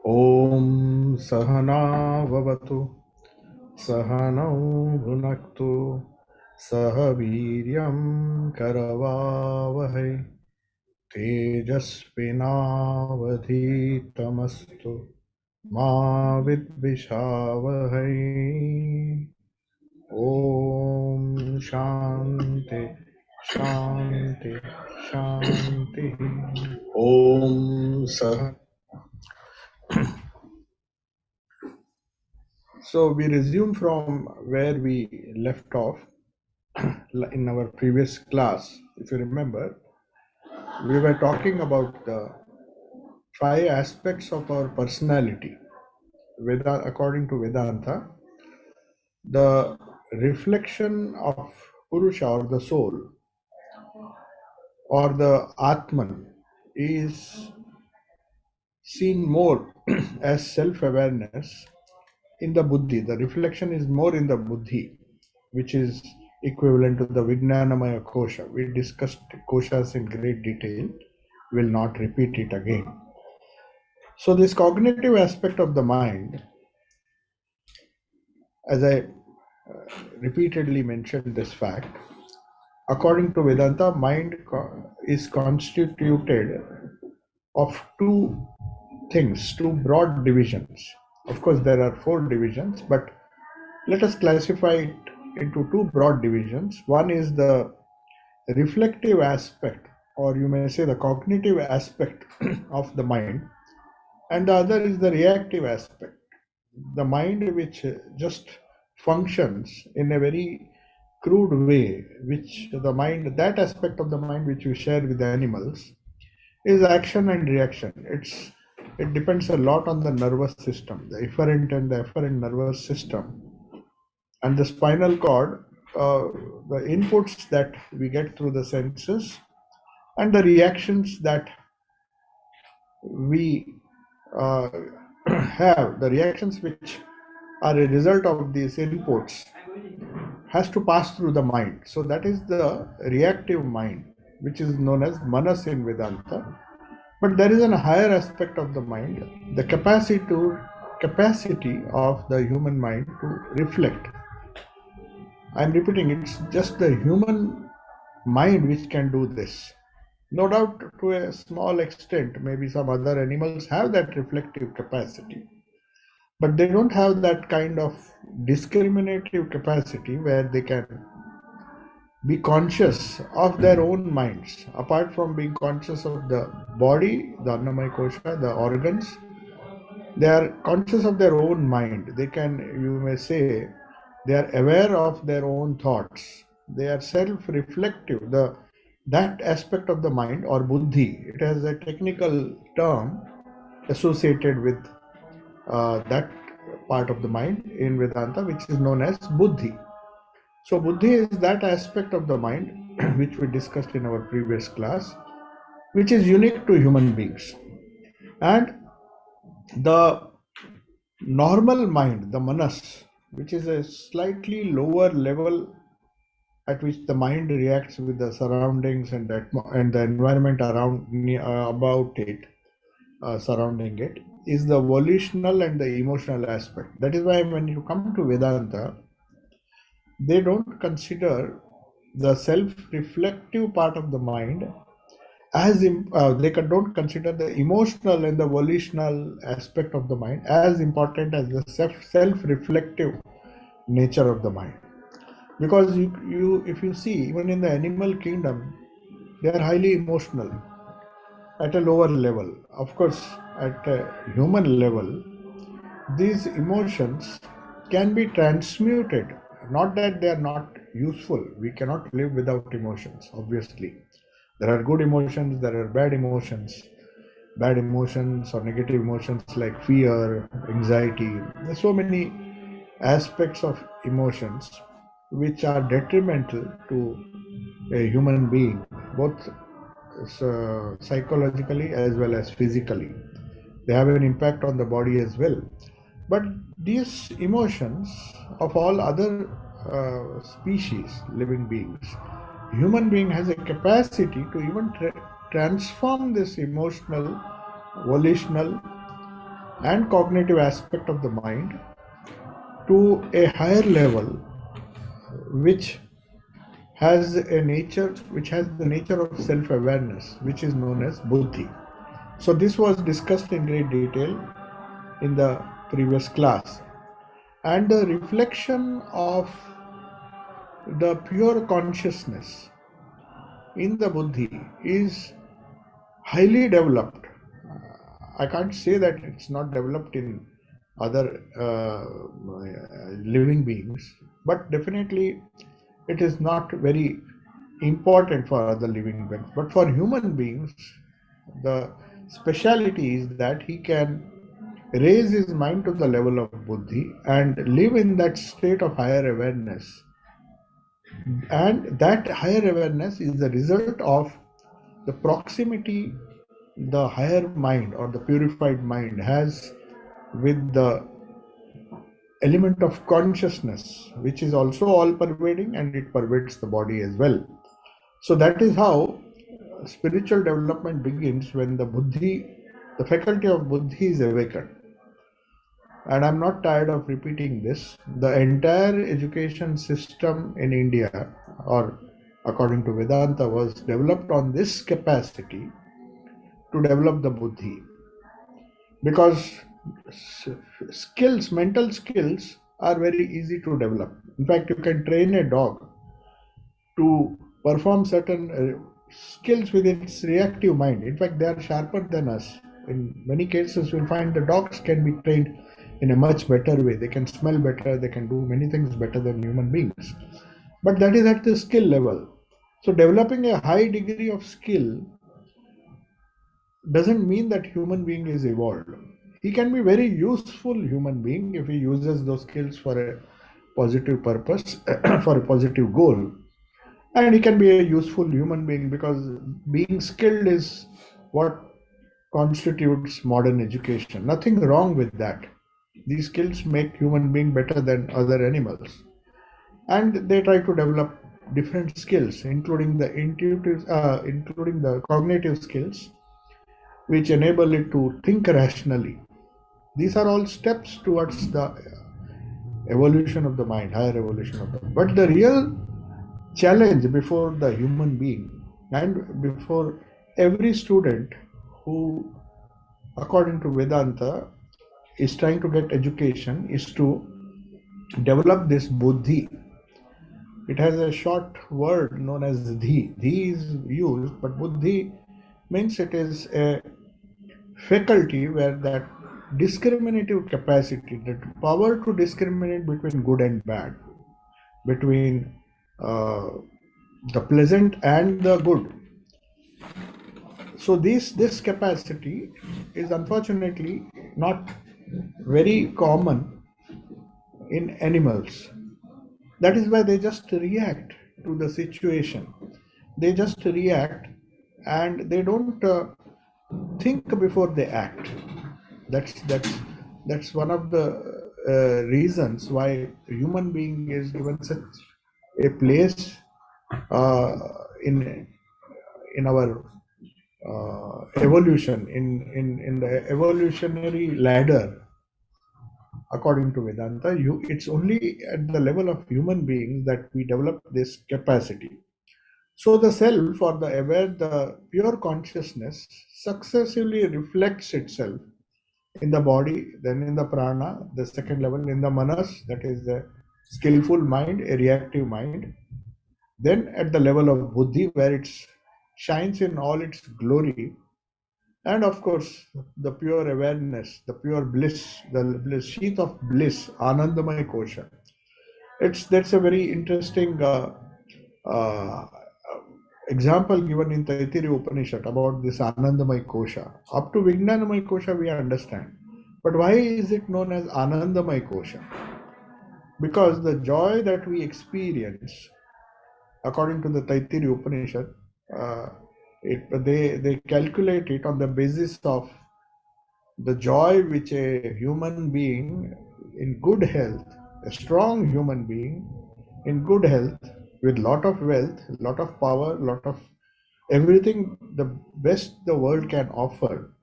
ॐ सहना भवतु सहनौ भुनक्तु सह वीर्यं करवावहै तेजस्विनावधीतमस्तु मा विद्विषावहै। ॐ शान्ति शान्ति शान्ति। ॐ सह. So we resume from where we left off in our previous class. If you remember, we were talking about the 5 aspects of our personality. According to Vedanta, the reflection of Purusha or the soul or the Atman is seen more as self-awareness in the Buddhi. The reflection is more in the Buddhi, which is equivalent to the Vijnanamaya Kosha. We discussed koshas in great detail, will not repeat it again. So this cognitive aspect of the mind, as I repeatedly mentioned this fact, according to Vedanta, mind is constituted of 2 things, 2 broad divisions. Of course, there are 4 divisions, but let us classify it into 2 broad divisions. One is the reflective aspect, or you may say the cognitive aspect of the mind, and the other is the reactive aspect, the mind which just functions in a very crude way, which the mind, that aspect of the mind which we share with the animals, is action and reaction. It depends a lot on the nervous system, the efferent and the efferent nervous system, and the spinal cord, the inputs that we get through the senses, and the reactions that we have, the reactions which are a result of these inputs, has to pass through the mind. So that is the reactive mind, which is known as manas in Vedanta. But there is a higher aspect of the mind, the capacity of the human mind to reflect. I am repeating, it's just the human mind which can do this. No doubt, to a small extent, maybe some other animals have that reflective capacity, but they don't have that kind of discriminative capacity where they can be conscious of their own minds. Apart from being conscious of the body, the Annamaya Kosha, the organs, they are conscious of their own mind. They can, you may say, they are aware of their own thoughts. They are self-reflective. That aspect of the mind, or buddhi, it has a technical term associated with that part of the mind in Vedanta, which is known as buddhi. So buddhi is that aspect of the mind which we discussed in our previous class, which is unique to human beings. And the normal mind, the manas, which is a slightly lower level at which the mind reacts with the surroundings and the environment around about it, surrounding it, is the volitional and the emotional aspect. That is why when you come to Vedanta, they don't consider the self-reflective part of the mind as they don't consider the emotional and the volitional aspect of the mind as important as the self-reflective nature of the mind. Because if you see, even in the animal kingdom, they are highly emotional at a lower level. Of course, at a human level, these emotions can be transmuted. Not that they are not useful. We cannot live without emotions, obviously. There are good emotions, there are bad emotions. Bad emotions or negative emotions like fear, anxiety. There are so many aspects of emotions which are detrimental to a human being, both psychologically as well as physically. They have an impact on the body as well. But these emotions of all other species, living beings, human being has a capacity to even transform this emotional, volitional and cognitive aspect of the mind to a higher level, which has the nature of self-awareness, which is known as buddhi. So this was discussed in great detail in the previous class. And the reflection of the pure consciousness in the buddhi is highly developed. I can't say that it's not developed in other living beings, but definitely it is not very important for other living beings. But for human beings, the speciality is that he can raise his mind to the level of buddhi and live in that state of higher awareness. And that higher awareness is the result of the proximity the higher mind or the purified mind has with the element of consciousness, which is also all pervading and it pervades the body as well. So that is how spiritual development begins when the buddhi, the faculty of buddhi is awakened. And I'm not tired of repeating this. The entire education system in India, or according to Vedanta, was developed on this capacity to develop the buddhi. Because skills, mental skills, are very easy to develop. In fact, you can train a dog to perform certain skills with its reactive mind. In fact, they are sharper than us. In many cases, you'll find the dogs can be trained in a much better way. They can smell better, they can do many things better than human beings. But that is at the skill level. So developing a high degree of skill doesn't mean that human being is evolved. He can be very useful human being if he uses those skills for a positive purpose, for a positive goal. And he can be a useful human being because being skilled is what constitutes modern education. Nothing wrong with that. These skills make human being better than other animals. And they try to develop different skills, including the cognitive skills, which enable it to think rationally. These are all steps towards the evolution of the mind, higher evolution of the mind. But the real challenge before the human being and before every student who, according to Vedanta, is trying to get education is to develop this buddhi. It has a short word known as dhi. Dhi is used, but buddhi means it is a faculty where that discriminative capacity, that power to discriminate between good and bad, between the pleasant and the good. So this capacity is unfortunately not very common in animals. That is why they just react to the situation. They just react and they don't think before they act. That's one of the reasons why a human being is given such a place uh, in our evolution in the evolutionary ladder. According to Vedanta, it's only at the level of human beings that we develop this capacity. So the self or the aware, the pure consciousness successively reflects itself in the body, then in the prana, the second level, in the manas, that is the skillful mind, a reactive mind, then at the level of buddhi, where it shines in all its glory, and of course, the pure awareness, the pure bliss, the sheath of bliss, Anandamaya Kosha. That's a very interesting uh, example given in Taittiriya Upanishad about this Anandamaya Kosha. Up to Vijnanamaya Kosha we understand. But why is it known as Anandamaya Kosha? Because the joy that we experience, according to the Taittiriya Upanishad, they calculate it on the basis of the joy which a human being in good health, a strong human being in good health, with lot of wealth, lot of power, lot of everything, the best the world can offer,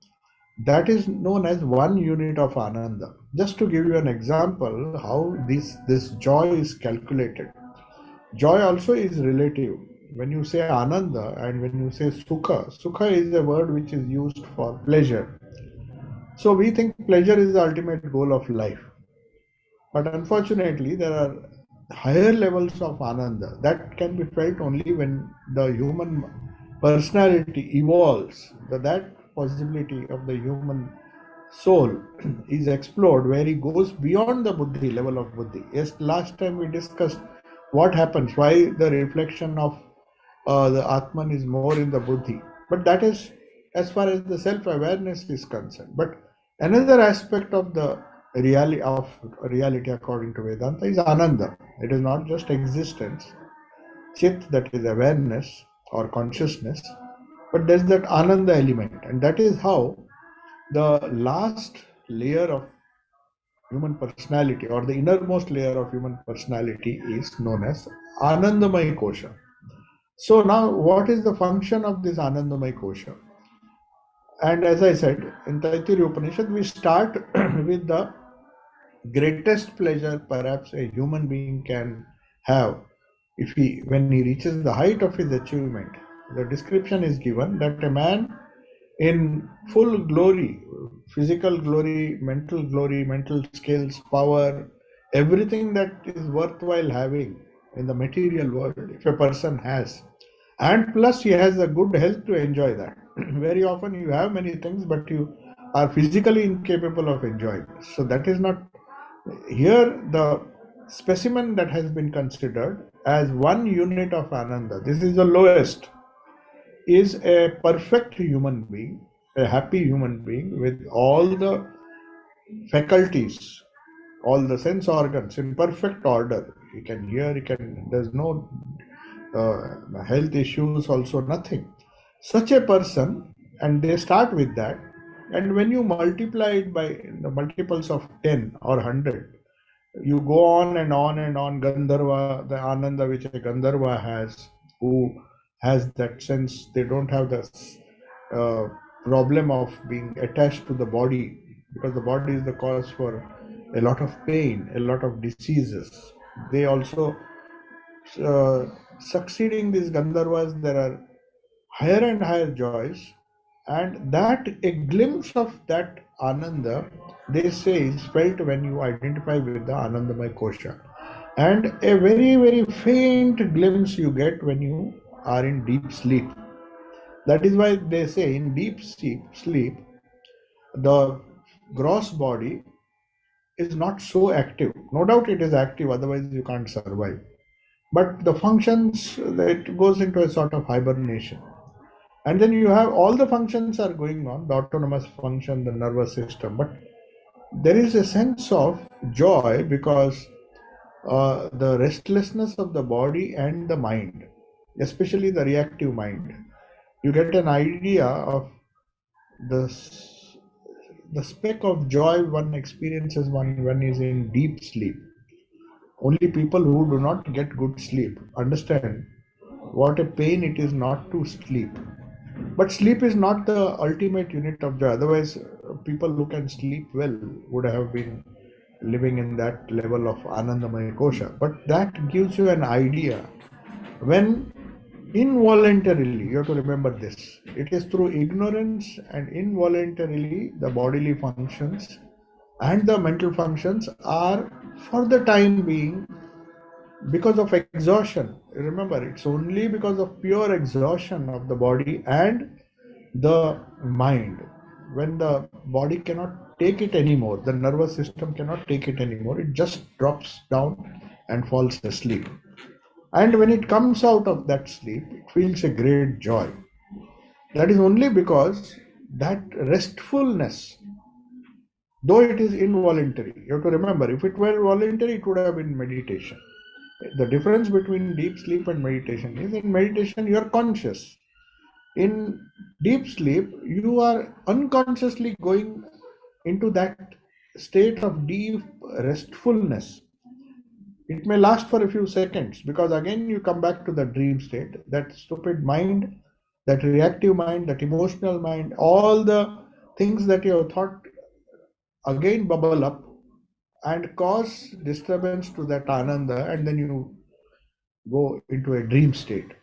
That is known as one unit of Ananda. Just to give you an example how this joy is calculated. Joy also is relative. When you say Ananda and when you say Sukha, Sukha is a word which is used for pleasure. So we think pleasure is the ultimate goal of life. But unfortunately, there are higher levels of Ananda that can be felt only when the human personality evolves. That possibility of the human soul is explored where he goes beyond the buddhi level of buddhi. Yes, last time we discussed what happens, why the reflection of the Atman is more in the buddhi. But that is as far as the self-awareness is concerned. But another aspect of the reality according to Vedanta is Ananda. It is not just existence, Chit, that is awareness or consciousness, but there's that Ananda element, and that is how the last layer of human personality or the innermost layer of human personality is known as Anandamaya Kosha. So now what is the function of this Anandamaya Kosha? And as I said, in Taittiriya Upanishad, we start with the greatest pleasure perhaps a human being can have if when he reaches the height of his achievement. The description is given that a man in full glory, physical glory, mental skills, power, everything that is worthwhile having in the material world, if a person has, and plus he has a good health to enjoy that. Very often you have many things, but you are physically incapable of enjoying. So that is not here the specimen that has been considered as one unit of Ananda. This is the lowest is a perfect human being, a happy human being with all the faculties, all the sense organs in perfect order. He can hear, there's no health issues, also nothing. Such a person, and they start with that, and when you multiply it by the multiples of 10 or 100, you go on and on and on. Gandharva, the Ananda which a Gandharva has, who has that sense, they don't have the uh, problem of being attached to the body, because the body is the cause for a lot of pain, a lot of diseases. They also succeeding these Gandharvas, there are higher and higher joys, and that a glimpse of that Ananda, they say, is felt when you identify with the Anandamaya Kosha, and a very, very faint glimpse you get when you are in deep sleep. That is why they say in deep sleep, the gross body is not so active. No doubt it is active, otherwise you can't survive. But the functions, it goes into a sort of hibernation. And then you have all the functions are going on, the autonomous function, the nervous system. But there is a sense of joy because the restlessness of the body and the mind, especially the reactive mind, you get an idea of the the speck of joy one experiences when one is in deep sleep. Only people who do not get good sleep understand what a pain it is not to sleep. But sleep is not the ultimate unit of joy. Otherwise, people who can sleep well would have been living in that level of Anandamaya Kosha. But that gives you an idea when involuntarily, you have to remember this, it is through ignorance and involuntarily the bodily functions and the mental functions are for the time being because of exhaustion. Remember, it's only because of pure exhaustion of the body and the mind. When the body cannot take it anymore, the nervous system cannot take it anymore, it just drops down and falls asleep. And when it comes out of that sleep, it feels a great joy. That is only because that restfulness, though it is involuntary, you have to remember, if it were voluntary, it would have been meditation. The difference between deep sleep and meditation is in meditation you are conscious. In deep sleep, you are unconsciously going into that state of deep restfulness. It may last for a few seconds because again you come back to the dream state. That stupid mind, that reactive mind, that emotional mind, all the things that you have thought again bubble up and cause disturbance to that ananda, and then you go into a dream state.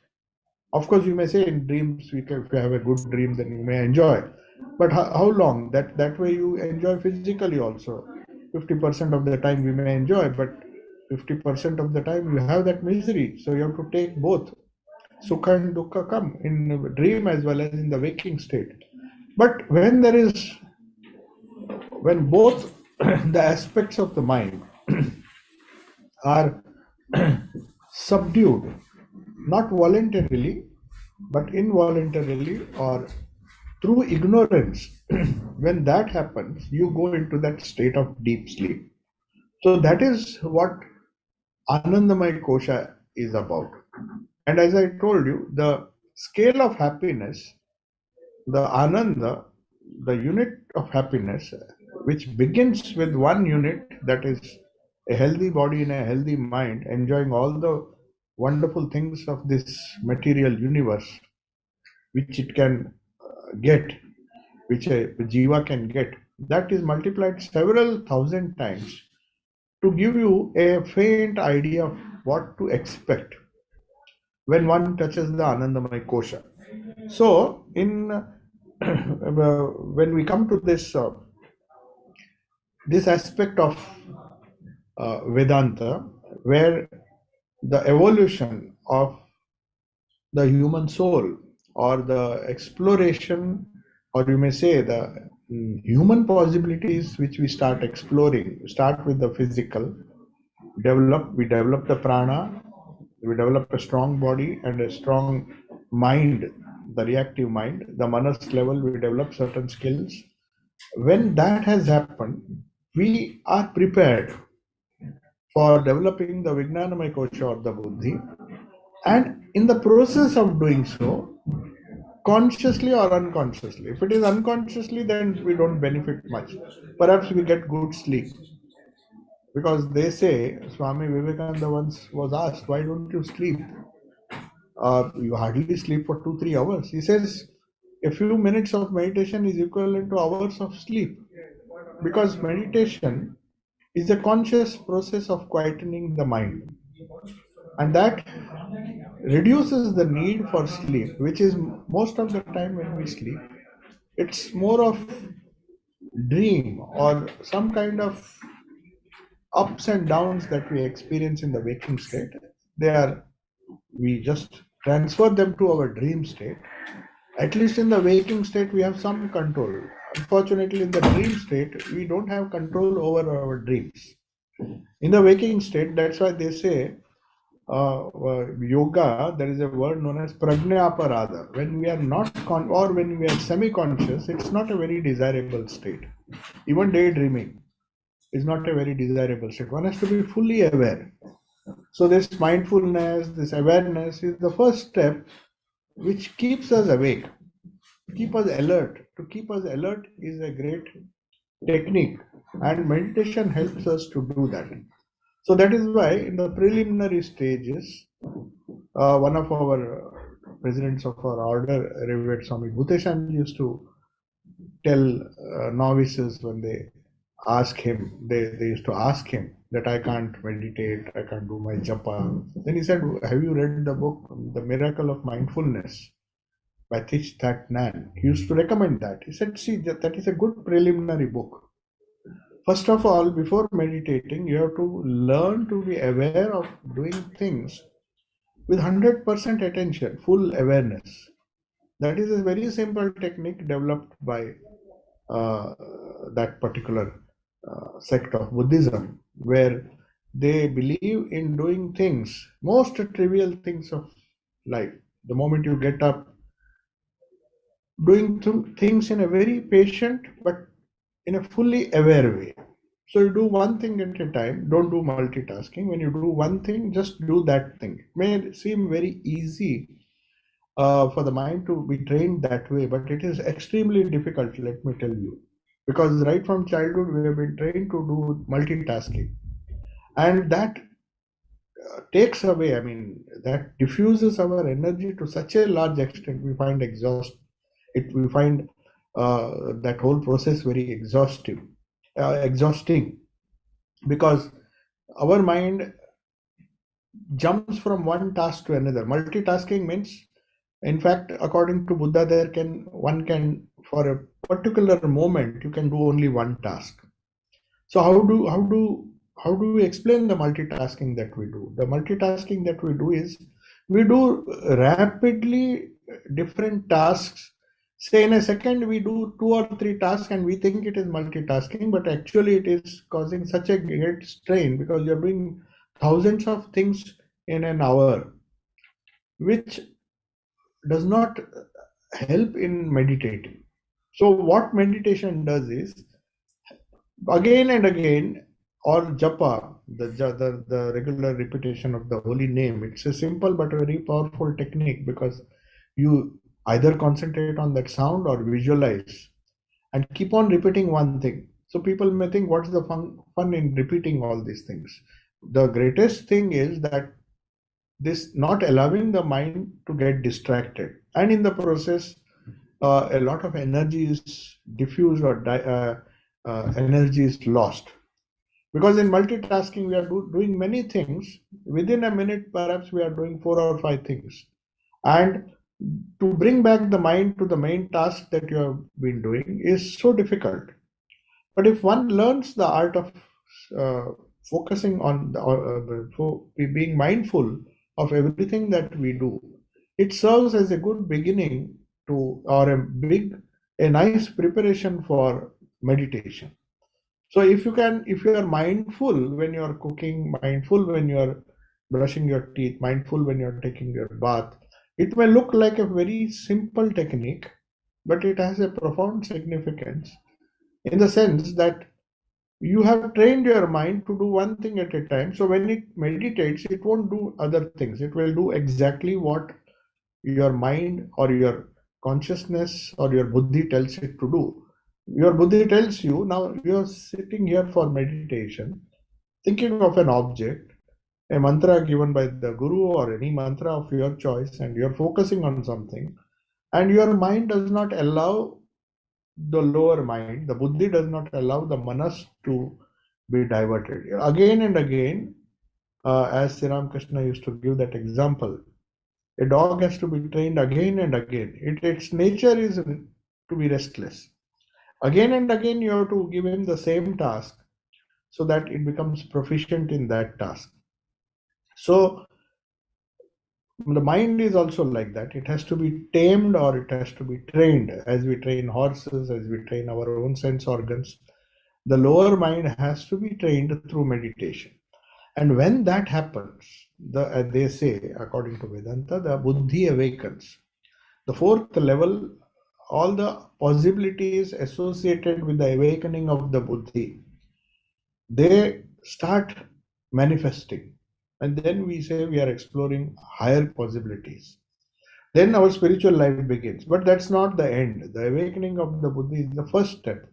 Of course, you may say in dreams, if you have a good dream, then you may enjoy. But how long? That way you enjoy physically also. 50% of the time we may enjoy, but 50% of the time you have that misery. So you have to take both. Sukha and dukkha come in the dream as well as in the waking state. But when both the aspects of the mind are subdued, not voluntarily, but involuntarily or through ignorance, when that happens, you go into that state of deep sleep. So that is what Anandamaya Kosha is about. And as I told you, the scale of happiness, the Ananda, the unit of happiness, which begins with one unit, that is a healthy body and a healthy mind, enjoying all the wonderful things of this material universe, which it can get, which a jiva can get, that is multiplied several thousand times to give you a faint idea of what to expect when one touches the Anandamaya Kosha. So, when we come to this aspect of Vedanta, where the evolution of the human soul, or the exploration, or you may say the human possibilities which we start exploring, start with the physical, we develop the prana, we develop a strong body and a strong mind, the reactive mind, the manas level, we develop certain skills. When that has happened, we are prepared for developing the Vijnanamaya Kosha or the Buddhi. And in the process of doing so, consciously or unconsciously, if it is unconsciously, then we don't benefit much. Perhaps we get good sleep. Because they say, Swami Vivekananda once was asked, why don't you sleep? You hardly sleep for 2-3 hours. He says, a few minutes of meditation is equivalent to hours of sleep. Because meditation is a conscious process of quietening the mind. And that reduces the need for sleep, which is most of the time when we sleep. It's more of dream or some kind of ups and downs that we experience in the waking state. We just transfer them to our dream state. At least in the waking state, we have some control. Unfortunately, in the dream state, we don't have control over our dreams. In the waking state, that's why they say yoga, there is a word known as prajnaparada. When we are not or when we are semi-conscious, it's not a very desirable state. Even daydreaming is not a very desirable state. One has to be fully aware. So this mindfulness, this awareness is the first step which keeps us awake, keep us alert. To keep us alert is a great technique, and meditation helps us to do that. So that is why in the preliminary stages, one of our presidents of our order, Revered Swami Bhuteshan, used to tell novices when they used to ask him that I can't meditate, I can't do my japa. Then he said, have you read the book, The Miracle of Mindfulness by Thich Nhat Hanh? He used to recommend that. He said, see, that is a good preliminary book. First of all, before meditating, you have to learn to be aware of doing things with 100% attention, full awareness. That is a very simple technique developed by that particular sect of Buddhism, where they believe in doing things, most trivial things of life. The moment you get up, doing things in a very patient but in a fully aware way. So you do one thing at a time, don't do multitasking. When you do one thing, just do that thing. It may seem very easy for the mind to be trained that way, but it is extremely difficult, let me tell you. Because right from childhood, we have been trained to do multitasking. And that takes away, that diffuses our energy to such a large extent, we find exhaust. We find that whole process very exhausting, because our mind jumps from one task to another. Multitasking means, in fact, according to Buddha, one can, for a particular moment, you can do only one task. So how do we explain the multitasking that we do? The multitasking that we do is, we do rapidly different tasks. Say in a second we do 2 or 3 tasks and we think it is multitasking, but actually it is causing such a great strain because you're doing thousands of things in an hour, which does not help in meditating. So what meditation does is, again and again, or japa, the regular repetition of the holy name. It's a simple but very powerful technique, because you either concentrate on that sound or visualize and keep on repeating one thing. So people may think, what's the fun in repeating all these things? The greatest thing is that this not allowing the mind to get distracted, and in the process a lot of energy is diffused, or energy is lost. Because in multitasking, we are doing many things. Within a minute, perhaps we are doing 4 or 5 things. And to bring back the mind to the main task that you have been doing is so difficult. But if one learns the art of uh, focusing on being mindful of everything that we do, it serves as a good beginning to, or a nice preparation for meditation. So if you are mindful when you are cooking, mindful when you are brushing your teeth, mindful when you are taking your bath, it may look like a very simple technique, but it has a profound significance, in the sense that you have trained your mind to do one thing at a time. So when it meditates, it won't do other things. It will do exactly what your mind or your consciousness or your buddhi tells it to do. Your buddhi tells you, now you're sitting here for meditation, thinking of an object, a mantra given by the guru or any mantra of your choice, and you're focusing on something, and your mind does not allow the lower mind, the buddhi does not allow the manas to be diverted. Again and again, as Sri Ramakrishna used to give that example, a dog has to be trained again and again. Its nature is to be restless. Again and again, you have to give him the same task so that it becomes proficient in that task. So the mind is also like that. It has to be tamed, or it has to be trained, as we train horses, as we train our own sense organs. The lower mind has to be trained through meditation. And when that happens, they say, according to Vedanta, the buddhi awakens. The fourth level, all the possibilities associated with the awakening of the buddhi, they start manifesting. And then we say we are exploring higher possibilities. Then our spiritual life begins. But that's not the end. The awakening of the buddhi is the first step.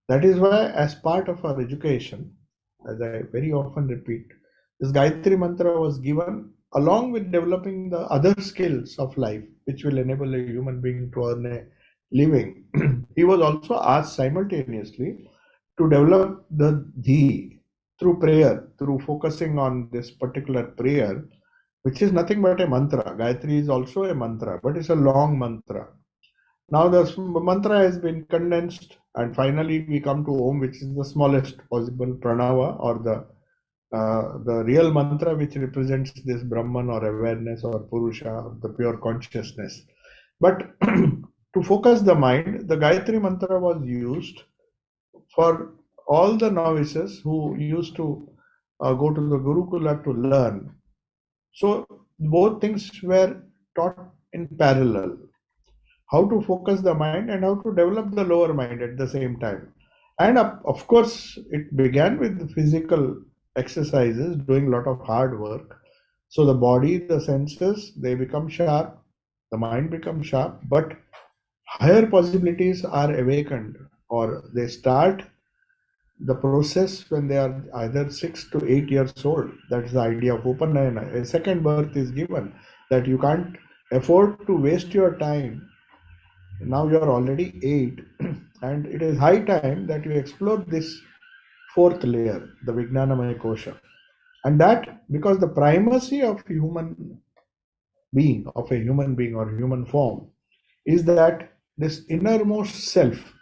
That is why, as part of our education, as I very often repeat, this Gayatri Mantra was given along with developing the other skills of life, which will enable a human being to earn a living. He was also asked simultaneously to develop the dhi through prayer, through focusing on this particular prayer, which is nothing but a mantra. Gayatri is also a mantra, but it's a long mantra. Now the mantra has been condensed, and finally we come to Om, which is the smallest possible pranava, or the real mantra, which represents this Brahman or awareness or Purusha, or the pure consciousness. But to focus the mind, the Gayatri mantra was used for all the novices who used to go to the Gurukula to learn. So both things were taught in parallel. How to focus the mind and how to develop the lower mind at the same time. And of course, it began with physical exercises, doing a lot of hard work. So the body, the senses, they become sharp, the mind becomes sharp, but higher possibilities are awakened, or they start the process when they are either 6 to 8 years old. That's the idea of Upanayana. A second birth is given, that you can't afford to waste your time Now you are already 8, and it is high time that you explore this fourth layer, the Vijnanamaya Kosha. And that because the primacy of a human being or human form, is that this innermost self,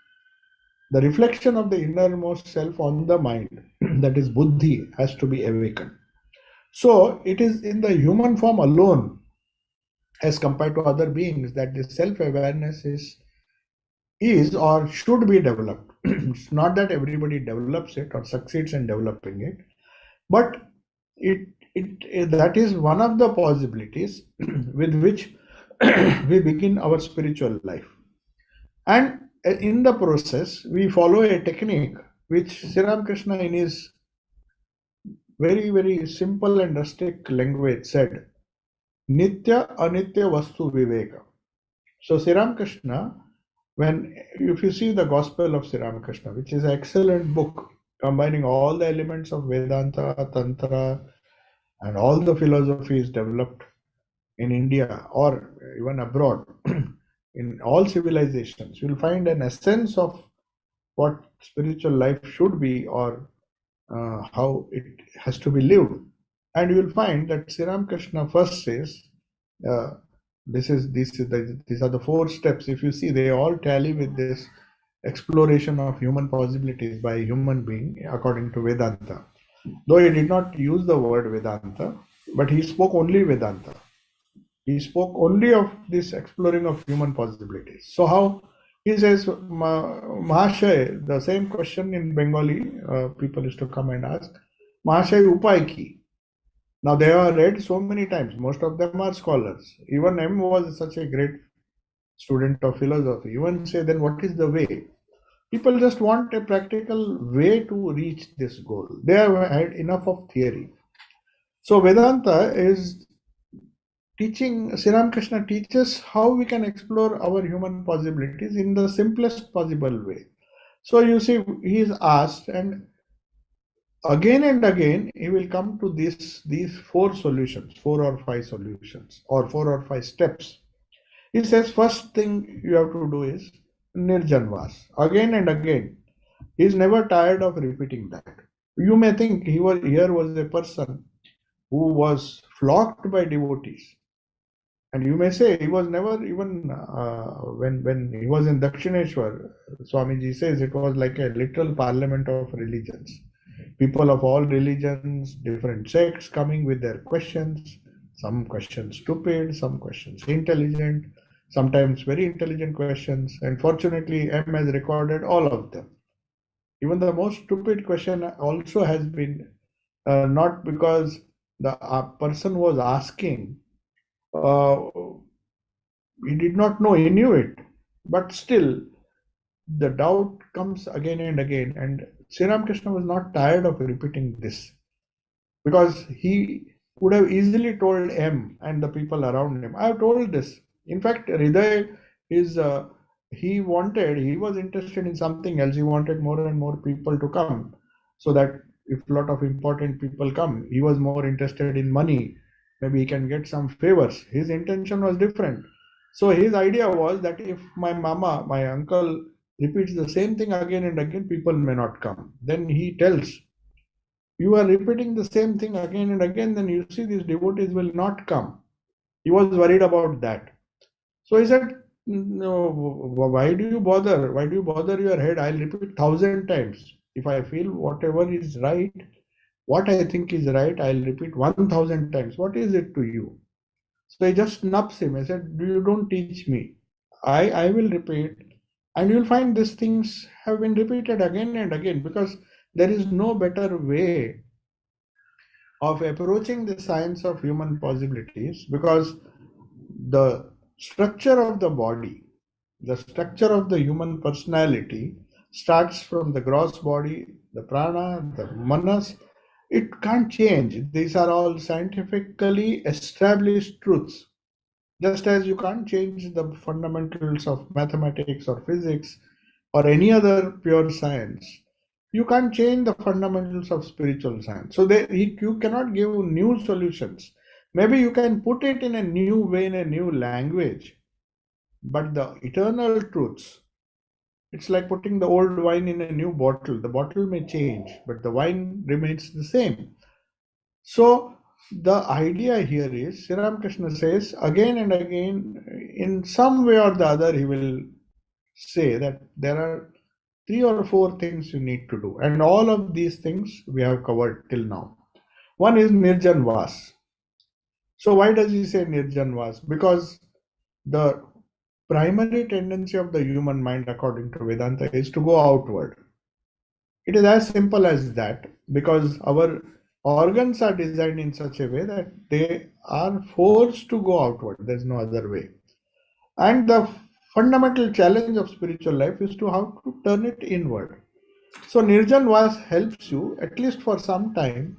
the reflection of the innermost self on the mind, that is buddhi, has to be awakened. So it is in the human form alone, as compared to other beings, that the self-awareness is or should be developed. It's not that everybody develops it or succeeds in developing it, but that is one of the possibilities with which we begin our spiritual life. And in the process, we follow a technique which Sri Ramakrishna, in his very, very simple and rustic language, said, Nitya Anitya Vastu Viveka. So Sri Ramakrishna, if you see the Gospel of Sri Ramakrishna, which is an excellent book combining all the elements of Vedanta, Tantra, and all the philosophies developed in India or even abroad, in all civilizations, you'll find an essence of what spiritual life should be, or how it has to be lived. And you will find that Sri Ramakrishna first says, uh, these are the 4 steps. If you see, they all tally with this exploration of human possibilities by a human being according to Vedanta. Though he did not use the word Vedanta, but he spoke only Vedanta. He spoke only of this exploring of human possibilities. So how he says, Mahashay, the same question in Bengali, people used to come and ask, Mahashay upay ki. Now they are read so many times. Most of them are scholars. Even M was such a great student of philosophy. Even say, then what is the way? People just want a practical way to reach this goal. They have had enough of theory. So Vedanta is teaching, Sri Ramakrishna teaches how we can explore our human possibilities in the simplest possible way. So you see, he is asked, and again he will come to these 4 solutions, 4 or 5 solutions, or 4 or 5 steps. He says, first thing you have to do is Nirjanvas. Again and again. He is never tired of repeating that. You may think here was a person who was flocked by devotees. And you may say he was never even, when he was in Dakshineshwar, Swamiji says it was like a literal parliament of religions. People of all religions, different sects coming with their questions, some questions stupid, some questions intelligent, sometimes very intelligent questions. And fortunately, M has recorded all of them. Even the most stupid question also has been, not because the person was asking, uh, he did not know, he knew it, but still the doubt comes again and again. And Sri Ramakrishna was not tired of repeating this, because he would have easily told M and the people around him, I have told this. In fact, Hriday is, he was interested in something else. He wanted more and more people to come, so that if a lot of important people come, he was more interested in money. Maybe he can get some favors. His intention was different. So his idea was that if my uncle repeats the same thing again and again, people may not come. Then he tells, you are repeating the same thing again and again, then you see these devotees will not come. He was worried about that. So he said, no, why do you bother? Why do you bother your head? I'll repeat 1,000 times. If I feel whatever is right, what I think is right, I'll repeat 1,000 times. What is it to you? So I just nubs him. I said, you don't teach me. I will repeat. And you'll find these things have been repeated again and again, because there is no better way of approaching the science of human possibilities, because the structure of the body, the structure of the human personality starts from the gross body, the prana, the manas. It can't change. These are all scientifically established truths. Just as you can't change the fundamentals of mathematics or physics or any other pure science, you can't change the fundamentals of spiritual science. So you cannot give new solutions. Maybe you can put it in a new way, in a new language, But the eternal truths, it's like putting the old wine in a new bottle. The bottle may change, but the wine remains the same. So the idea here is, Sri Ramakrishna says again and again, in some way or the other, he will say that there are three or four things you need to do. And all of these things we have covered till now. One is Nirjan Vas. So why does he say Nirjan Vas? Because the primary tendency of the human mind, according to Vedanta, is to go outward. It is as simple as that, because our organs are designed in such a way that they are forced to go outward. There's no other way. And the fundamental challenge of spiritual life is to how to turn it inward. So Nirjan Vas helps you, at least for some time,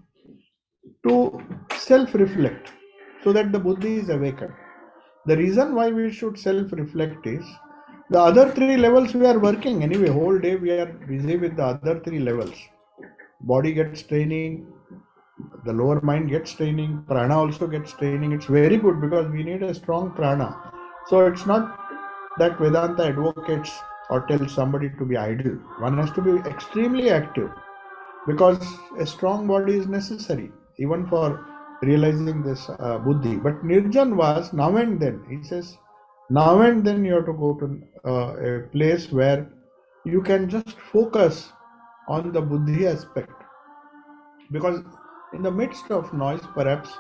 to self-reflect so that the buddhi is awakened. The reason why we should self-reflect is the other three levels we are working anyway. Whole day we are busy with the other three levels. Body gets training, the lower mind gets training, prana also gets training. It's very good because we need a strong prana. So it's not that Vedanta advocates or tells somebody to be idle. One has to be extremely active because a strong body is necessary even for realizing this buddhi. But Nirjan was now and then. He says, now and then you have to go to a place where you can just focus on the buddhi aspect. Because in the midst of noise, perhaps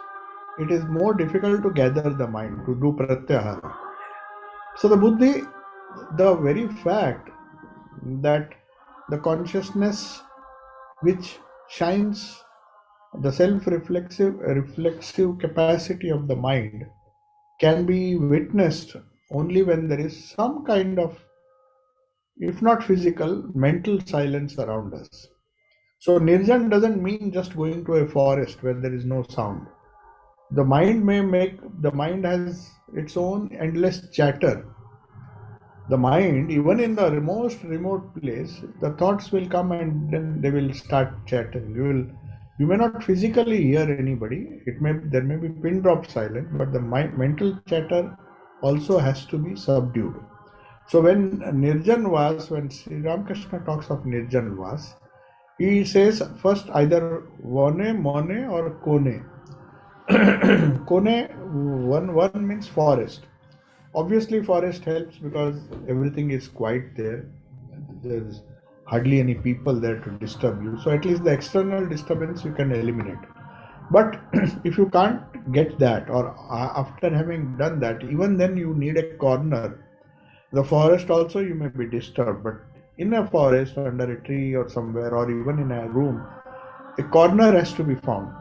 it is more difficult to gather the mind, to do pratyahara. So the buddhi, the very fact that the consciousness which shines the reflexive capacity of the mind can be witnessed only when there is some kind of, if not physical, mental silence around us. So Nirjan doesn't mean just going to a forest where there is no sound. The mind has its own endless chatter. The mind, even in the most remote place, the thoughts will come and then they will start chattering. You may not physically hear anybody. There may be pin drop silent, but the mental chatter also has to be subdued. So when Sri Ramakrishna talks of Nirjan Vas, he says first either Vane, Mone or Kone. Kone, one means forest. Obviously, forest helps because everything is quiet there. There's hardly any people there to disturb you. So at least the external disturbance you can eliminate. But if you can't get that, or after having done that, even then you need a corner. The forest also you may be disturbed, but in a forest, under a tree or somewhere, or even in a room, a corner has to be found.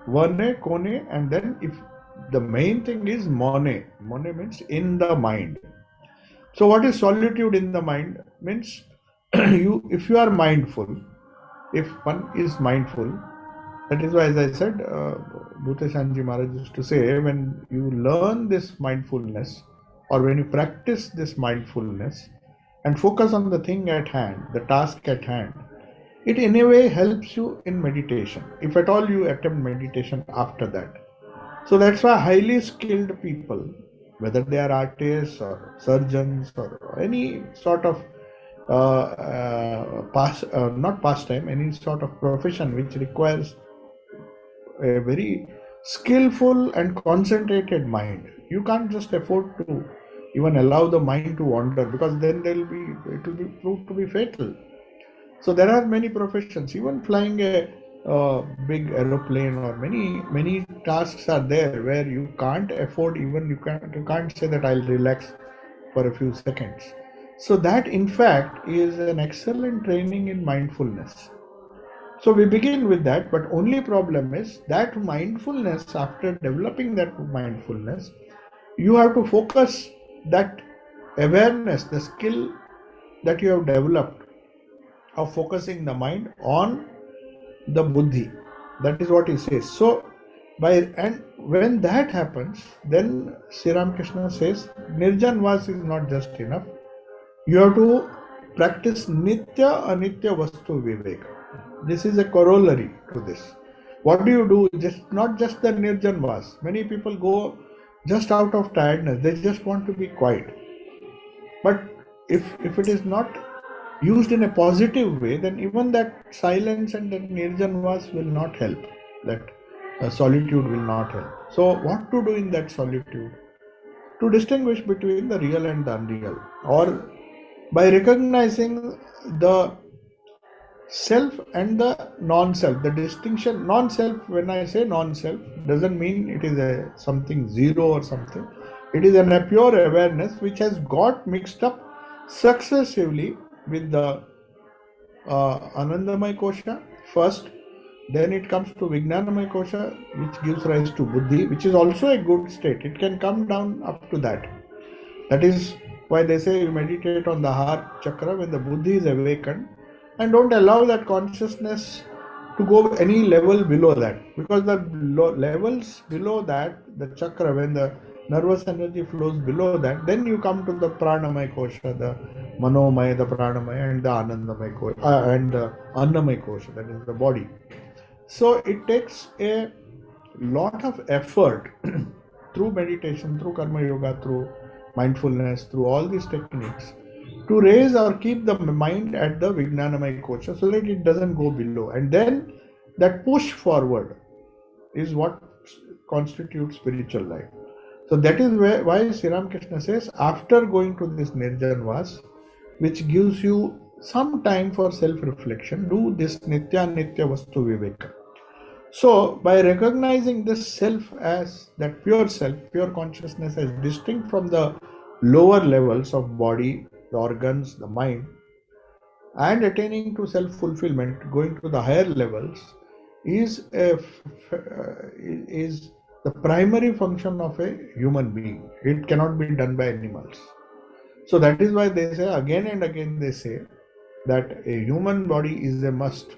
Vane, Kone, and then if the main thing is Mone. Mone means in the mind. So what is solitude in the mind? Means if you are mindful, if one is mindful, that is why, as I said, Bhuteshanji Maharaj used to say, when you learn this mindfulness, or when you practice this mindfulness and focus on the thing at hand, the task at hand, it in a way helps you in meditation, if at all you attempt meditation after that. So that's why highly skilled people, whether they are artists or surgeons or any sort of not pastime, any sort of profession which requires a very skillful and concentrated mind. You can't just afford to even allow the mind to wander, because then it will be proved to be fatal. So there are many professions, even flying a big aeroplane, or many tasks are there where you can't afford, even you can't say that I'll relax for a few seconds. So that in fact is an excellent training in mindfulness. So we begin with that, but only problem is that mindfulness, after developing that mindfulness, you have to focus that awareness, the skill that you have developed of focusing the mind on the buddhi. That is what he says. So and when that happens, then Sri Ramakrishna says Nirjan Vas is not just enough. You have to practice Nitya Anitya Vastu Vivek. This is a corollary to this. What do you do? Not just the Nirjan Vas. Many people go just out of tiredness. They just want to be quiet. But if it is not used in a positive way, then even that silence and that nirjanvas will not help. That solitude will not help. So what to do in that solitude? To distinguish between the real and the unreal, or by recognizing the self and the non-self. The distinction, non-self, when I say non-self, doesn't mean it is a something zero or something. It is a pure awareness which has got mixed up successively with the Anandamaya Kosha first, then it comes to Vijnanamaya Kosha, which gives rise to Buddhi, which is also a good state. It can come down up to that. That is why they say you meditate on the heart chakra when the Buddhi is awakened, and don't allow that consciousness to go any level below that, because the levels below that, the chakra, when the nervous energy flows below that, then you come to the pranamaya kosha, the manomaya, the pranamaya, and the anandamaya kosha, and the annamaya kosha, that is the body. So it takes a lot of effort through meditation, through karma yoga, through mindfulness, through all these techniques, to raise or keep the mind at the Vijnanamaya Kosha so that it doesn't go below. And then that push forward is what constitutes spiritual life. So that is why Sri Ramakrishna says, after going to this Nirjanvas, which gives you some time for self-reflection, do this Nitya Nitya Vastu Viveka. So, by recognizing this self as that pure self, pure consciousness as distinct from the lower levels of body, the organs, the mind, and attaining to self-fulfillment, going to the higher levels, is the primary function of a human being. It cannot be done by animals. So that is why they say again and again, they say that a human body is a must.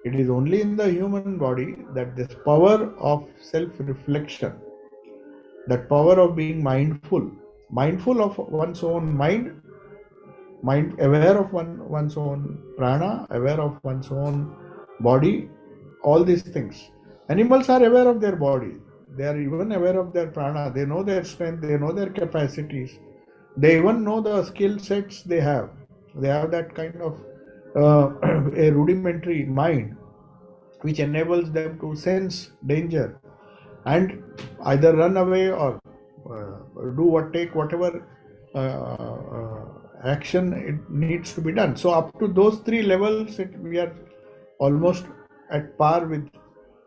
It is only in the human body that this power of self-reflection, that power of being mindful of one's own mind, aware of one's own prana, aware of one's own body, all these things. Animals are aware of their body. They are even aware of their prana. They know their strength. They know their capacities. They even know the skill sets they have. They have that kind of a rudimentary mind which enables them to sense danger and either run away or take whatever action it needs to be done. So up to those three levels, we are almost at par with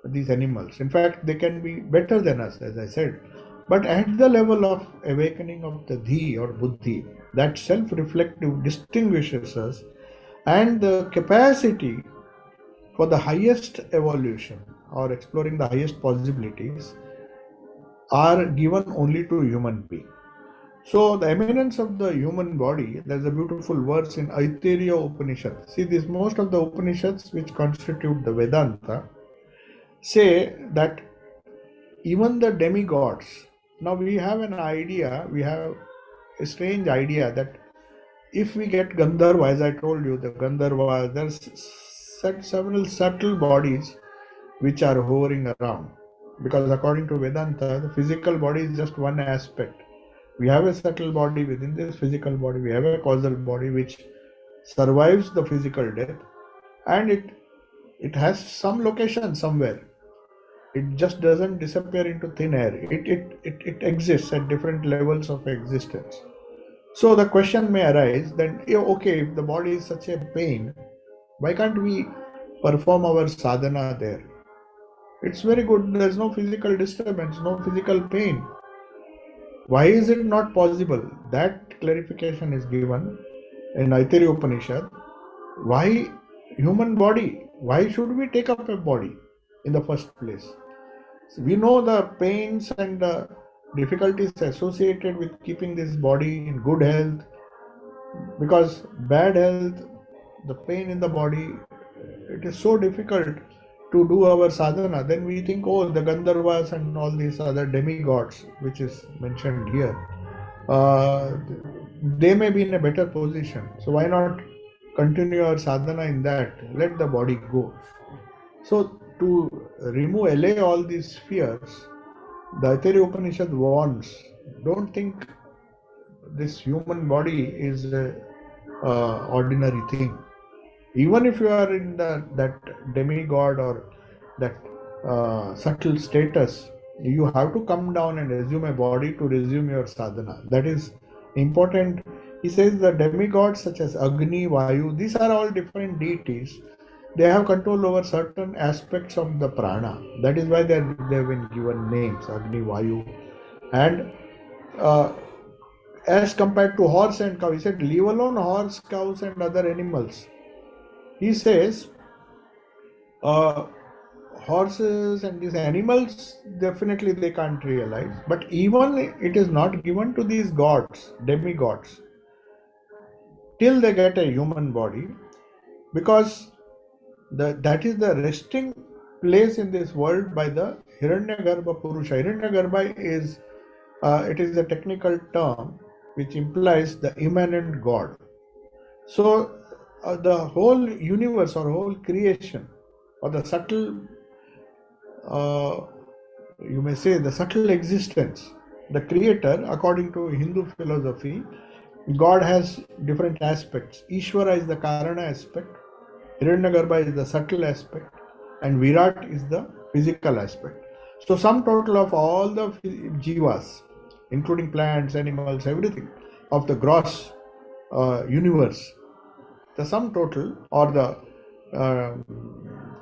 these animals. In fact, they can be better than us, as I said. But at the level of awakening of the dhi or buddhi, that self-reflective distinguishes us, and the capacity for the highest evolution or exploring the highest possibilities are given only to human being. So the eminence of the human body, there's a beautiful verse in Aitareya Upanishad. See, this most of the Upanishads which constitute the Vedanta say that even the demigods, now we have an idea, we have a strange idea that if we get Gandharva, as I told you, the Gandharva, there's several subtle bodies which are hovering around. Because according to Vedanta, the physical body is just one aspect. We have a subtle body within this physical body. We have a causal body which survives the physical death, and it has some location somewhere. It just doesn't disappear into thin air. It exists at different levels of existence. So the question may arise then, okay, if the body is such a pain, why can't we perform our sadhana there? It's very good. There's no physical disturbance, no physical pain. Why is it not possible? That clarification is given in Aitareya Upanishad. Why human body? Why should we take up a body in the first place? So we know the pains and the difficulties associated with keeping this body in good health, because bad health, the pain in the body, it is so difficult to do our sadhana. Then we think, oh, the Gandharvas and all these other demigods, which is mentioned here, they may be in a better position. So why not continue our sadhana in that? Let the body go. So to allay all these fears, the Aitareya Upanishad warns, don't think this human body is a ordinary thing. Even if you are in that demigod or that subtle status, you have to come down and assume a body to resume your sadhana. That is important. He says the demigods such as Agni, Vayu, these are all different deities. They have control over certain aspects of the prana. That is why they've been given names, Agni, Vayu. And as compared to horse and cow, he said, leave alone horse, cows and other animals. He says, horses and these animals, definitely they can't realize. But even it is not given to these gods, demigods, till they get a human body, because that is the resting place in this world by the Hiranyagarbha Purusha. Hiranyagarbha is, it is a technical term which implies the immanent God. So the whole universe or whole creation or the subtle, you may say the subtle existence, the creator, according to Hindu philosophy, God has different aspects. Ishvara is the Karana aspect, Hiranyagarbha is the subtle aspect, and Virat is the physical aspect. So sum total of all the jivas, including plants, animals, everything of the gross universe, the sum total or the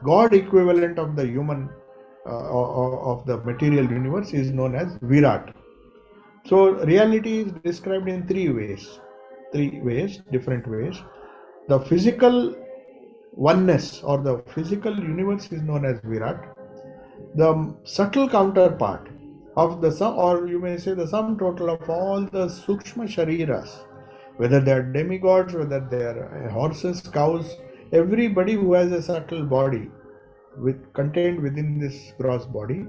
God equivalent of the human of the material universe is known as Virat. So reality is described in three ways, different ways. The physical oneness or the physical universe is known as Virat. The subtle counterpart of the sum, or you may say the sum total of all the Sukshma Shariras, whether they are demigods, whether they are horses, cows, everybody who has a subtle body contained within this gross body,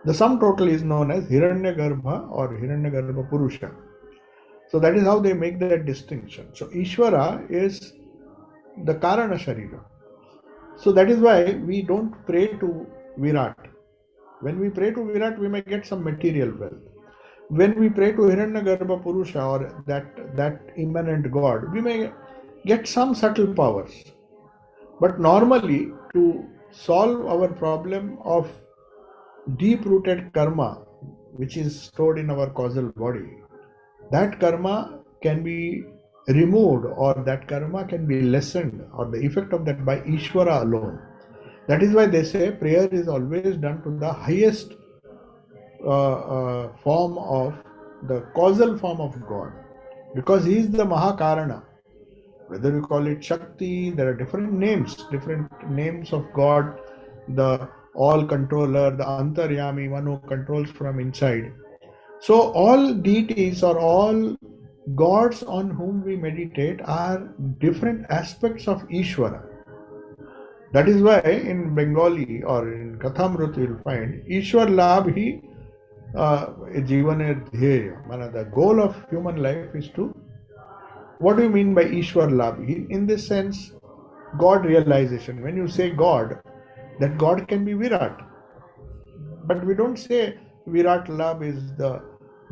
the sum total is known as Hiranyagarbha or Hiranyagarbha Purusha. So that is how they make that distinction. So Ishvara is the Karana Sharira. So that is why we don't pray to Virat. When we pray to Virat, we may get some material wealth. When we pray to Hiranyagarbha Purusha or that immanent God, we may get some subtle powers. But normally, to solve our problem of deep-rooted karma, which is stored in our causal body, that karma can be removed or that karma can be lessened or the effect of that by Ishvara alone. That is why they say prayer is always done to the highest form of the causal form of God, because he is the Mahakarana. Whether you call it Shakti, there are different names of God, the all controller, the Antaryami, one who controls from inside. So all deities or all gods on whom we meditate are different aspects of Ishvara. That is why in Bengali or in Kathamrut you will find Ishwar Labh hi Jeevan Dhyaya. The goal of human life is to, what do you mean by Ishwar Labh? In this sense, God realization. When you say God, that God can be Virat. But we don't say Virat Labh is the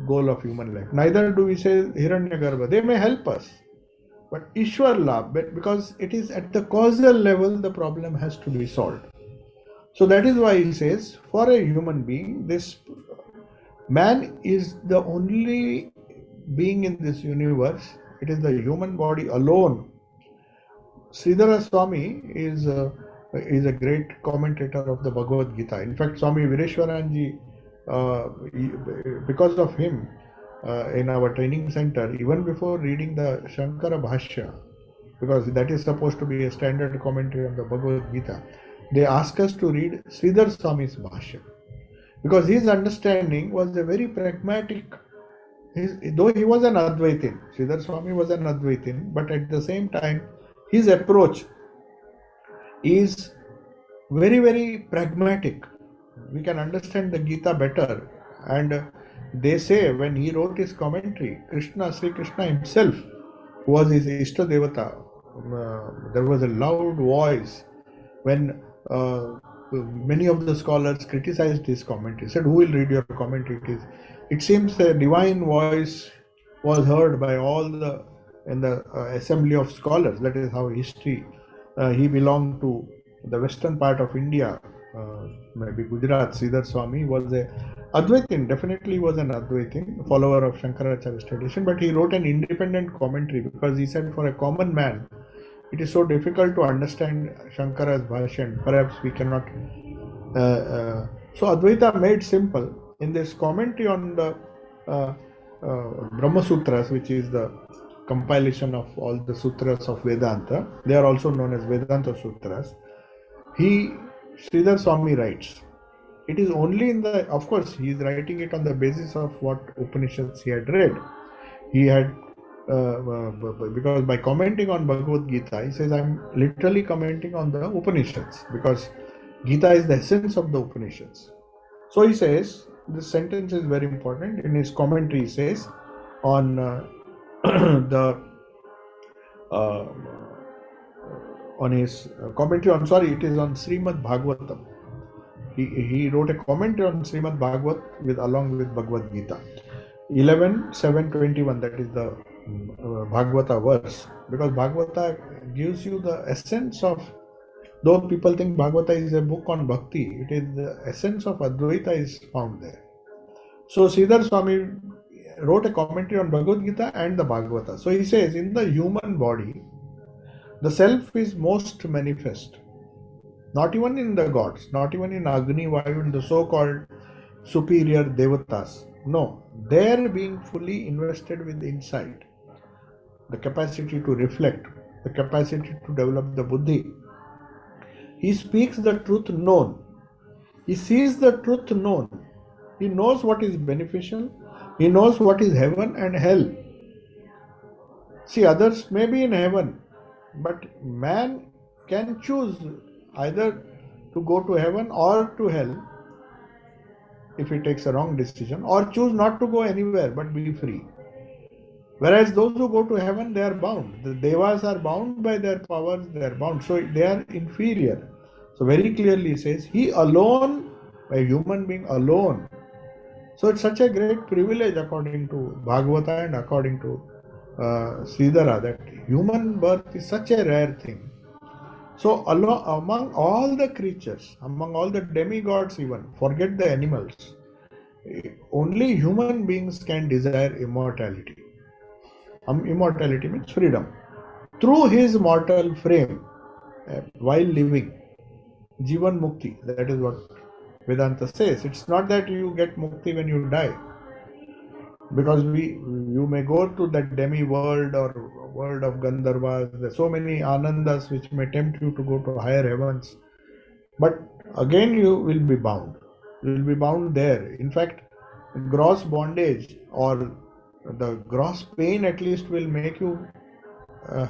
goal of human life. Neither do we say Hiranyagarbha. They may help us. But Ishwar Labh, because it is at the causal level, the problem has to be solved. So that is why he says, for a human being, this man is the only being in this universe. It is the human body alone. Sridhara Swami is a great commentator of the Bhagavad Gita. In fact, Swami Vireshwaranji, because of him, in our training center, even before reading the Shankara Bhashya, because that is supposed to be a standard commentary on the Bhagavad Gita, they ask us to read Sridhar Swami's Bhashya, because his understanding was a very pragmatic. Though he was an Advaitin, Sridhar Swami was an Advaitin, but at the same time, his approach is very, very pragmatic. We can understand the Gita better. And they say when he wrote his commentary, Sri Krishna himself was his Ishta Devata. There was a loud voice when many of the scholars criticized his commentary. Said, who will read your commentary? It seems a divine voice was heard by all in the assembly of scholars. That is how history. He belonged to the western part of India, maybe Gujarat. Sridhar Swami was a Advaitin, definitely was an Advaitin, follower of Shankaracharya's tradition, but he wrote an independent commentary because he said for a common man, it is so difficult to understand Shankara's Bhashan. Perhaps we cannot. So Advaita made simple in this commentary on the Brahma Sutras, which is the compilation of all the sutras of Vedanta. They are also known as Vedanta Sutras. Sridhar Swami writes, it is only of course, he is writing it on the basis of what Upanishads he had read. He had, because by commenting on Bhagavad Gita, he says, I'm literally commenting on the Upanishads because Gita is the essence of the Upanishads. So he says, this sentence is very important. In his commentary, he says, on on his commentary on, sorry, it is on Srimad Bhagavatam. He wrote a commentary on Srimad Bhagavat along with Bhagavad Gita. 11.7.21, that is the Bhagavata verse. Because Bhagavata gives you the essence of, though people think Bhagavata is a book on bhakti, it is the essence of Advaita is found there. So Sridhar Swami wrote a commentary on Bhagavad Gita and the Bhagavata. So he says, in the human body, the self is most manifest. Not even in the gods, not even in Agni, Vayu, in the so-called superior devatas. No, their being fully invested with insight, the capacity to reflect, the capacity to develop the buddhi. He speaks the truth known. He sees the truth known. He knows what is beneficial. He knows what is heaven and hell. See, others may be in heaven, but man can choose either to go to heaven or to hell if he takes a wrong decision, or choose not to go anywhere but be free. Whereas those who go to heaven, they are bound. The devas are bound by their powers, they are bound. So they are inferior. So very clearly he says, he alone, a human being alone. So it's such a great privilege according to Bhagavata and according to Sridhara, that human birth is such a rare thing. So among all the creatures, among all the demigods even, forget the animals, only human beings can desire immortality. Immortality means freedom. Through his mortal frame, while living, Jivan Mukti, that is what Vedanta says. It's not that you get Mukti when you die. Because you may go to that demi-world or world of Gandharvas. There are so many Anandas which may tempt you to go to higher heavens. But again you will be bound. You will be bound there. In fact, gross bondage or the gross pain at least will make you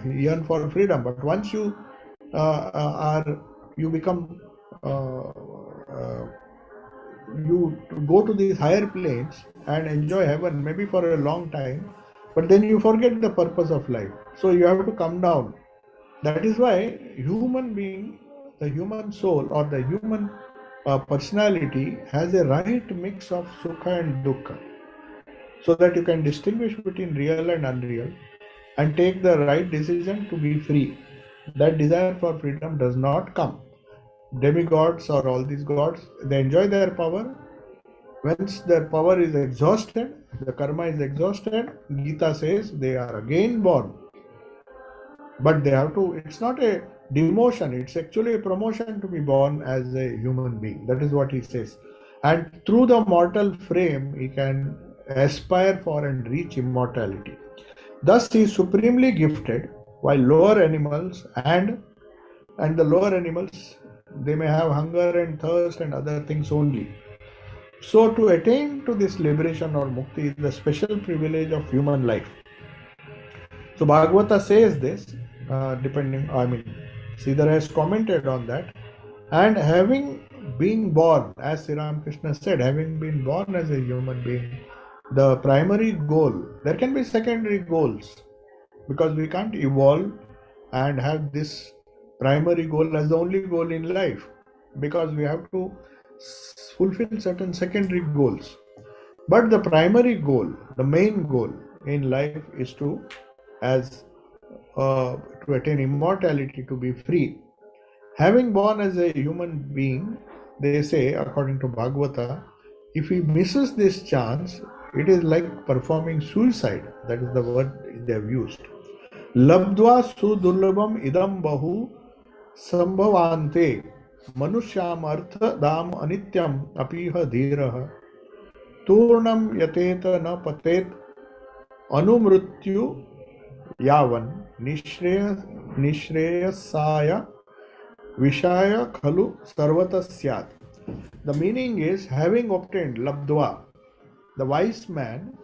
yearn for freedom. But once you become you go to these higher planes and enjoy heaven maybe for a long time, but then you forget the purpose of life. So you have to come down. That is why human being, the human soul or the human personality has a right mix of sukha and dukkha, so that you can distinguish between real and unreal and take the right decision to be free. That desire for freedom does not come. Demigods or all these gods, they enjoy their power. Once their power is exhausted, the karma is exhausted, Gita says they are again born. But they have to, it's not a demotion, it's actually a promotion to be born as a human being. That is what he says. And through the mortal frame, he can aspire for and reach immortality. Thus he is supremely gifted, while lower animals and the lower animals, they may have hunger and thirst and other things only. So to attain to this liberation or mukti is the special privilege of human life. So Bhagavata says this, Sridhar has commented on that. And having been born, as Sri Ramakrishna said, having been born as a human being, the primary goal, there can be secondary goals, because we can't evolve and have this primary goal as the only goal in life, because we have to fulfill certain secondary goals. But the primary goal, the main goal, in life is to, as to attain immortality, to be free. Having born as a human being, they say, according to Bhagavata, if he misses this chance, it is like performing suicide. That is the word they have used. Labdva sudurlabham idam bahu sambhavante manusyam artha dam anityam apiha dhiraha turnam yateta na patet anumrityu yavan nishreyasaya vishaya khalu sarvatasyat. The meaning is, having obtained labdva, the wise man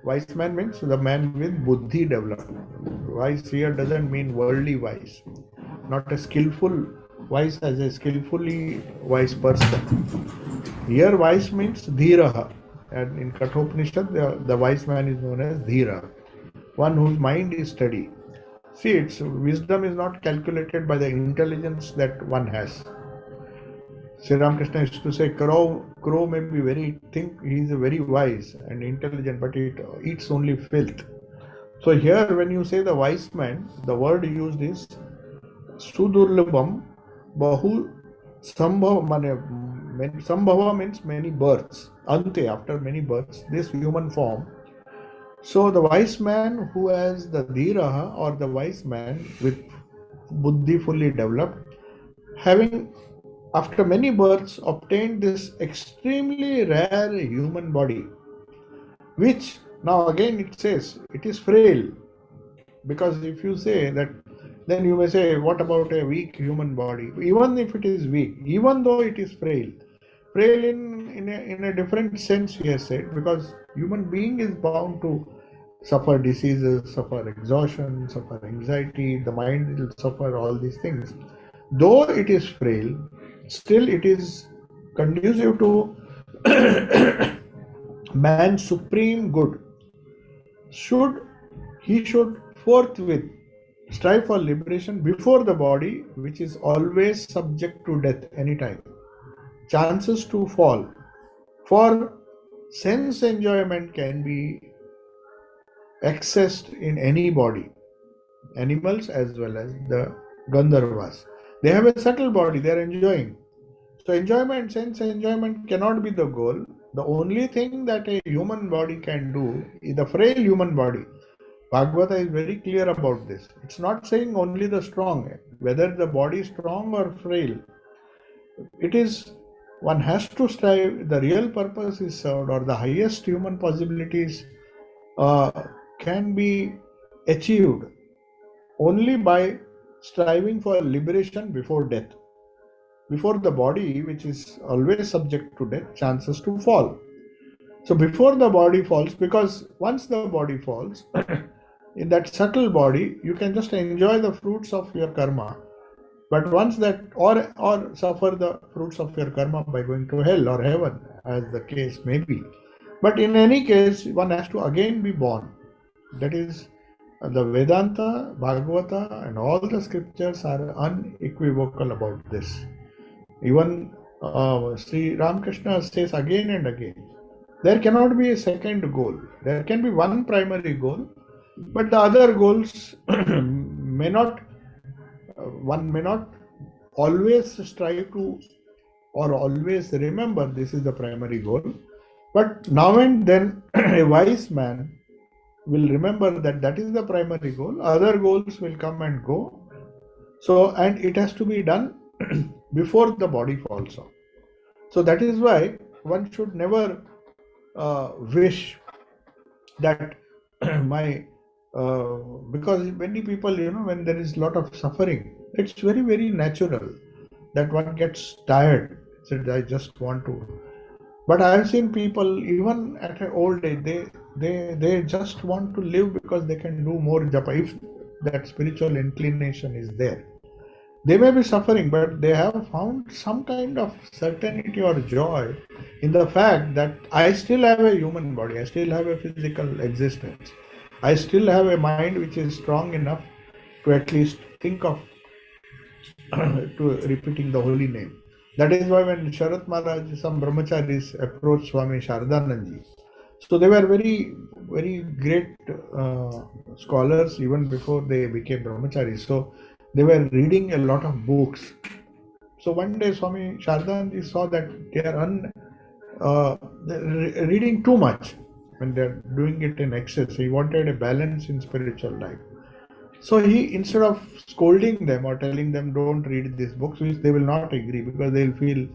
means the man with buddhi developed. Wise here doesn't mean worldly wise, not a skillful wise as a skillfully wise person. Here wise means dhiraha, and in Kathopanishad the wise man is known as dhira, one whose mind is steady. See, wisdom is not calculated by the intelligence that one has. Sri Ramakrishna used to say, crow may be he is very wise and intelligent, but it eats only filth. So here when you say the wise man, the word used is sudurlabham bahu sambhava. Sambhava means many births. Ante, after many births, this human form. So the wise man who has the dhiraha, or the wise man with buddhi fully developed, having after many births obtained this extremely rare human body, which now again it says it is frail. Because if you say that, then you may say, what about a weak human body? Even if it is weak, even though it is frail in a different sense, he has said, because human being is bound to suffer diseases, suffer exhaustion, suffer anxiety, the mind will suffer all these things. Though it is frail, still it is conducive to man's supreme good. He should forthwith strive for liberation before the body, which is always subject to death anytime. Chances to fall. For sense enjoyment can be accessed in any body, animals as well as the Gandharvas. They have a subtle body, they are enjoying. So enjoyment, sense enjoyment cannot be the goal. The only thing that a human body can do is the frail human body. Bhagavata is very clear about this. It's not saying only the strong, whether the body is strong or frail. It is, one has to strive, the real purpose is served, or the highest human possibilities can be achieved only by striving for liberation before death. Before the body, which is always subject to death, chances to fall. So before the body falls, because once the body falls, in that subtle body, you can just enjoy the fruits of your karma. But once that, or suffer the fruits of your karma by going to hell or heaven, as the case may be. But in any case, one has to again be born. That is, the Vedanta, Bhagavata, and all the scriptures are unequivocal about this. Even Sri Ramakrishna says again and again, there cannot be a second goal. There can be one primary goal, but the other goals may not, one may not always strive to or always remember this is the primary goal. But now and then a wise man will remember that that is the primary goal. Other goals will come and go. So, and it has to be done before the body falls off. So that is why one should never wish that because many people, when there is a lot of suffering, it's very, very natural that one gets tired. Said, I just want to. But I have seen people, even at an old age, they just want to live because they can do more japa, if that spiritual inclination is there. They may be suffering, but they have found some kind of certainty or joy in the fact that I still have a human body, I still have a physical existence, I still have a mind which is strong enough to at least think of to repeating the holy name. That is why when Sharat Maharaj, some brahmacharis approached Swami Shardananji, So they were very great scholars even before they became brahmacharis. So they were reading a lot of books. So one day Swami Shardanji saw that they are they're reading too much when they're doing it in excess. He wanted a balance in spiritual life. So he, instead of scolding them or telling them don't read these books, which they will not agree because they'll feel,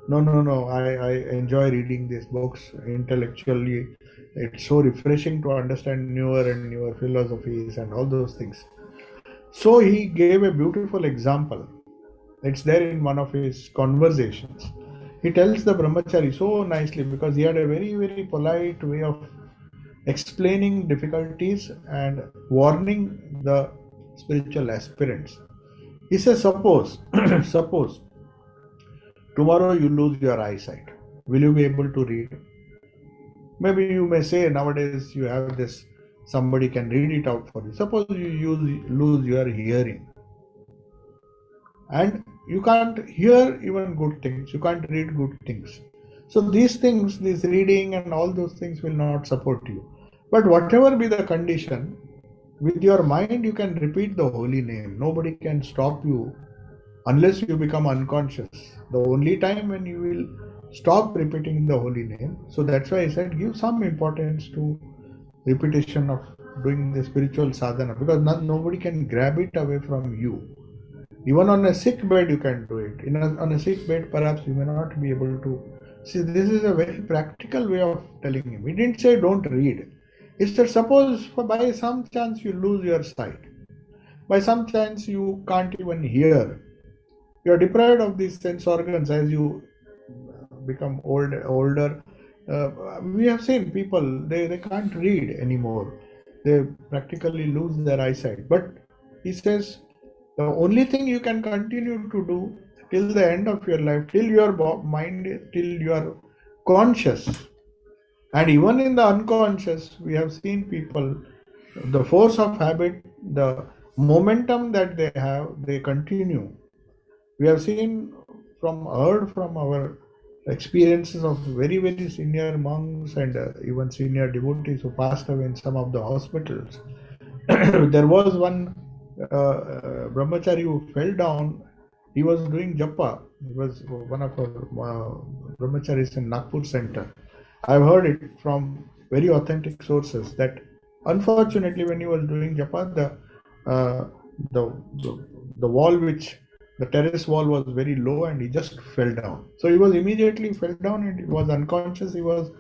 no, I enjoy reading these books intellectually. It's so refreshing to understand newer and newer philosophies and all those things. So he gave a beautiful example. It's there in one of his conversations. He tells the brahmachari so nicely because he had a very polite way of explaining difficulties and warning the spiritual aspirants. He says, suppose, suppose tomorrow you lose your eyesight. Will you be able to read? Maybe you may say nowadays you have this, somebody can read it out for you. Suppose lose your hearing and you can't hear even good things, you can't read good things. So these things, this reading and all those things will not support you. But whatever be the condition, with your mind you can repeat the holy name. Nobody can stop you unless you become unconscious. The only time when you will stop repeating the holy name. So that's why I said give some importance to repetition of doing the spiritual sadhana, because nobody can grab it away from you. Even on a sick bed, you can do it. On a sick bed, perhaps you may not be able to. See, this is a very practical way of telling him. He didn't say don't read. He said, suppose by some chance you lose your sight, by some chance you can't even hear, you are deprived of these sense organs as you become older. We have seen people, they can't read anymore. They practically lose their eyesight. But he says, the only thing you can continue to do till the end of your life, till your mind, till you are conscious, and even in the unconscious, we have seen people, the force of habit, the momentum that they have, they continue. We have seen heard from our experiences of very senior monks and even senior devotees who passed away in some of the hospitals. There was one brahmachari who fell down. He was doing japa. He was one of our brahmacharis in Nagpur center. I've heard it from very authentic sources that unfortunately when he was doing japa, uh, the, the the wall, which the terrace wall was very low, and he just fell down. So he was immediately fell down and he was unconscious. He was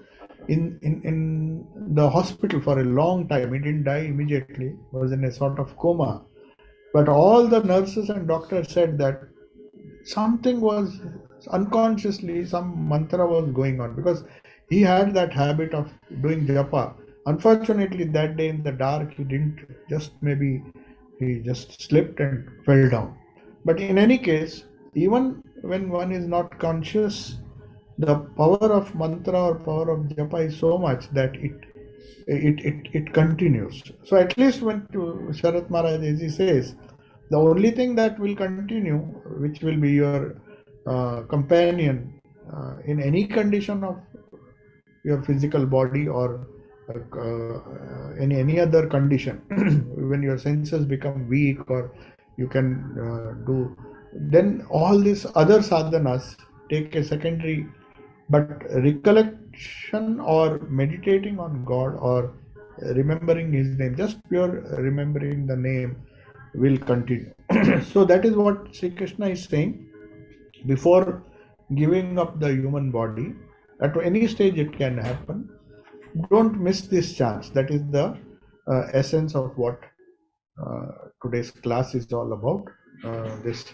in the hospital for a long time. He didn't die immediately. He was in a sort of coma. But all the nurses and doctors said that something was unconsciously, some mantra was going on, because he had that habit of doing japa. Unfortunately, that day in the dark, he didn't, just maybe he just slipped and fell down. But in any case, even when one is not conscious, the power of mantra or power of japa is so much that it continues. So at least when Sharat Maharaj, as he says, the only thing that will continue, which will be your companion in any condition of your physical body or any other condition, when your senses become weak or you can do, then all these other sadhanas take a secondary, but recollection or meditating on God or remembering his name, just pure remembering the name, will continue. So that is what Sri Krishna is saying. Before giving up the human body, at any stage it can happen, don't miss this chance. That is the essence of what today's class is all about. This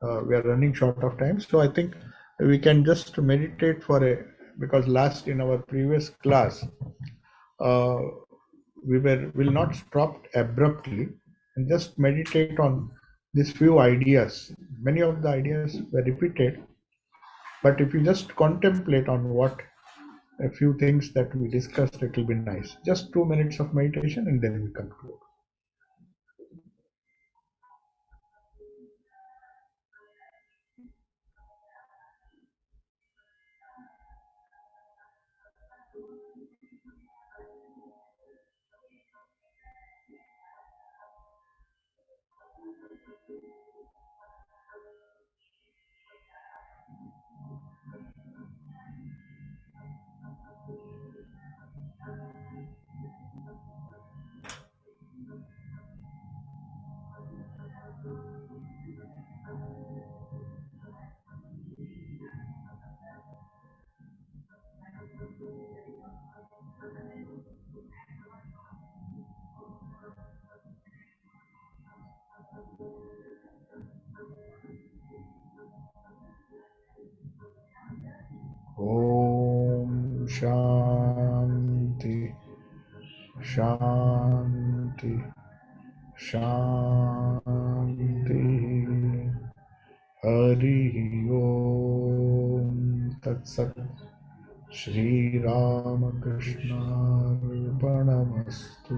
We are running short of time, so I think we can just meditate for a, because last in our previous class uh, we will not stop abruptly, and just meditate on these few ideas. Many of the ideas were repeated, but if you just contemplate on what a few things that we discussed, it will be nice. Just 2 minutes of meditation and then we conclude. Om Shanti Shanti Shanti. Hari Om Tat Sat. Shri Ramakrishna Arpanamastu.